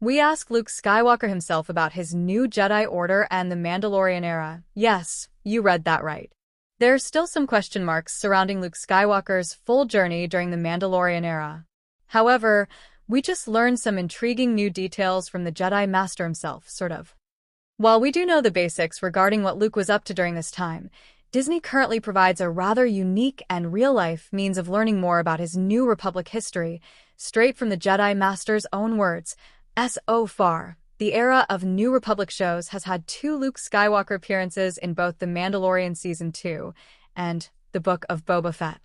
We ask Luke Skywalker himself about his new Jedi Order and the Mandalorian era. Yes, you read that right. There are still some question marks surrounding Luke Skywalker's full journey during the Mandalorian era. However, we just learned some intriguing new details from the Jedi Master himself, sort of. While we do know the basics regarding what Luke was up to during this time, Disney currently provides a rather unique and real-life means of learning more about his New Republic history, straight from the Jedi Master's own words. So far, the era of New Republic shows has had 2 Luke Skywalker appearances in both The Mandalorian Season 2 and The Book of Boba Fett.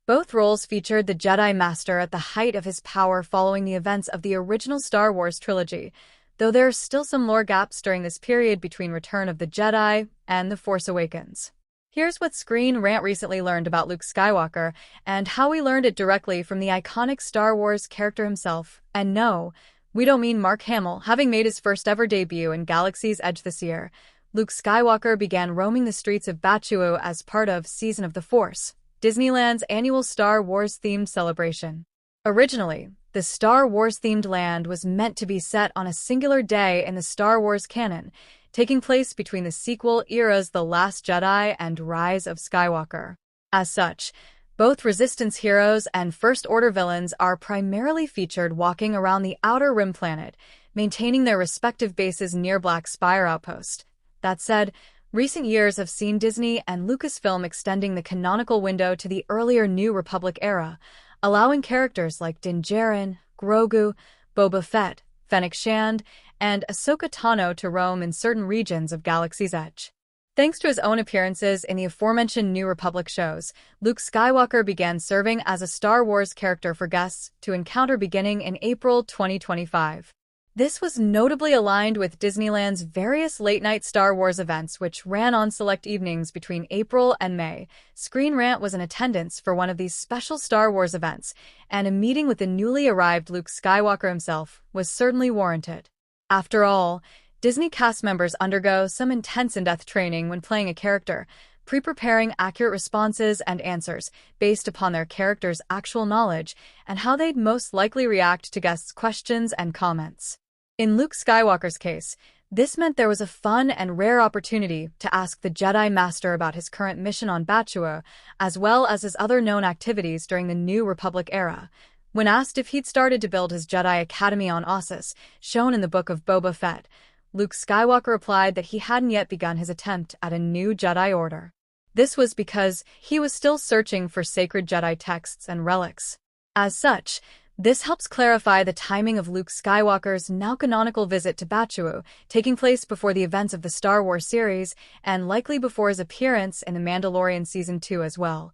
Both roles featured the Jedi Master at the height of his power following the events of the original Star Wars trilogy, though there are still some lore gaps during this period between Return of the Jedi and The Force Awakens. Here's what Screen Rant recently learned about Luke Skywalker and how we learned it directly from the iconic Star Wars character himself. And no, we don't mean Mark Hamill. Having made his first ever debut in Galaxy's Edge this year, Luke Skywalker began roaming the streets of Batuu as part of Season of the Force, Disneyland's annual Star Wars-themed celebration. Originally, the Star Wars-themed land was meant to be set on a singular day in the Star Wars canon, taking place between the sequel eras The Last Jedi and Rise of Skywalker. As such, both Resistance heroes and First Order villains are primarily featured walking around the Outer Rim planet, maintaining their respective bases near Black Spire Outpost. That said, recent years have seen Disney and Lucasfilm extending the canonical window to the earlier New Republic era, allowing characters like Din Djarin, Grogu, Boba Fett, Fennec Shand, and Ahsoka Tano to roam in certain regions of Galaxy's Edge. Thanks to his own appearances in the aforementioned New Republic shows, Luke Skywalker began serving as a Star Wars character for guests to encounter beginning in April 2025. This was notably aligned with Disneyland's various late-night Star Wars events which ran on select evenings between April and May. Screen Rant was in attendance for one of these special Star Wars events, and a meeting with the newly arrived Luke Skywalker himself was certainly warranted. After all, Disney cast members undergo some intense in-depth training when playing a character, pre-preparing accurate responses and answers based upon their character's actual knowledge and how they'd most likely react to guests' questions and comments. In Luke Skywalker's case, this meant there was a fun and rare opportunity to ask the Jedi Master about his current mission on Batuu, as well as his other known activities during the New Republic era. When asked if he'd started to build his Jedi Academy on Ossus, shown in the Book of Boba Fett, Luke Skywalker replied that he hadn't yet begun his attempt at a new Jedi Order. This was because he was still searching for sacred Jedi texts and relics. As such, this helps clarify the timing of Luke Skywalker's now canonical visit to Batuu, taking place before the events of the Star Wars series and likely before his appearance in The Mandalorian Season 2 as well.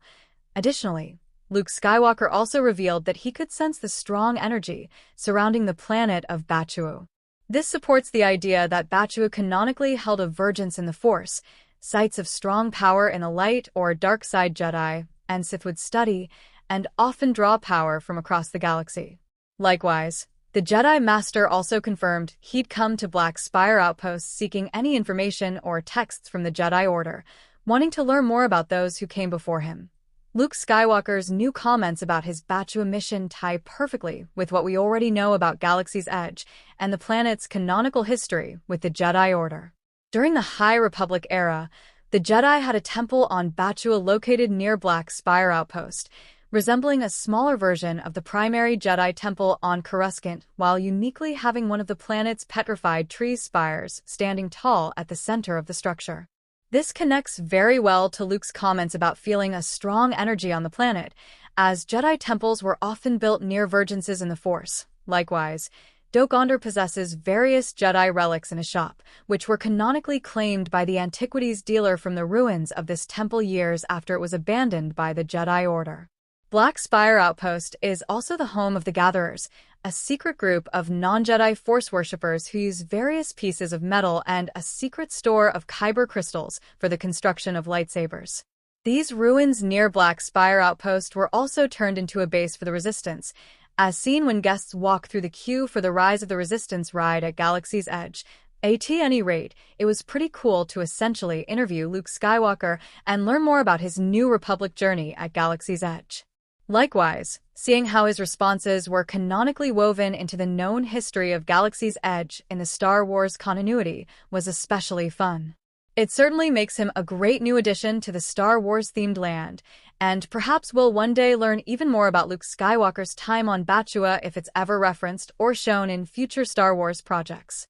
Additionally, Luke Skywalker also revealed that he could sense the strong energy surrounding the planet of Batuu. This supports the idea that Batuu canonically held a vergence in the Force, sites of strong power in the light or dark side Jedi and Sith would study and often draw power from across the galaxy. Likewise, the Jedi Master also confirmed he'd come to Black Spire Outpost seeking any information or texts from the Jedi Order, wanting to learn more about those who came before him. Luke Skywalker's new comments about his Batuu mission tie perfectly with what we already know about Galaxy's Edge and the planet's canonical history with the Jedi Order. During the High Republic era, the Jedi had a temple on Batuu located near Black Spire Outpost, resembling a smaller version of the primary Jedi temple on Coruscant, while uniquely having one of the planet's petrified tree spires standing tall at the center of the structure. This connects very well to Luke's comments about feeling a strong energy on the planet, as Jedi temples were often built near vergences in the Force. Likewise, Dok-Ondar possesses various Jedi relics in a shop, which were canonically claimed by the antiquities dealer from the ruins of this temple years after it was abandoned by the Jedi Order. Black Spire Outpost is also the home of the Gatherers, a secret group of non-Jedi Force worshippers who use various pieces of metal and a secret store of kyber crystals for the construction of lightsabers. These ruins near Black Spire Outpost were also turned into a base for the Resistance, as seen when guests walk through the queue for the Rise of the Resistance ride at Galaxy's Edge. At any rate, it was pretty cool to essentially interview Luke Skywalker and learn more about his New Republic journey at Galaxy's Edge. Likewise, seeing how his responses were canonically woven into the known history of Galaxy's Edge in the Star Wars continuity was especially fun. It certainly makes him a great new addition to the Star Wars-themed land, and perhaps we'll one day learn even more about Luke Skywalker's time on Batua if it's ever referenced or shown in future Star Wars projects.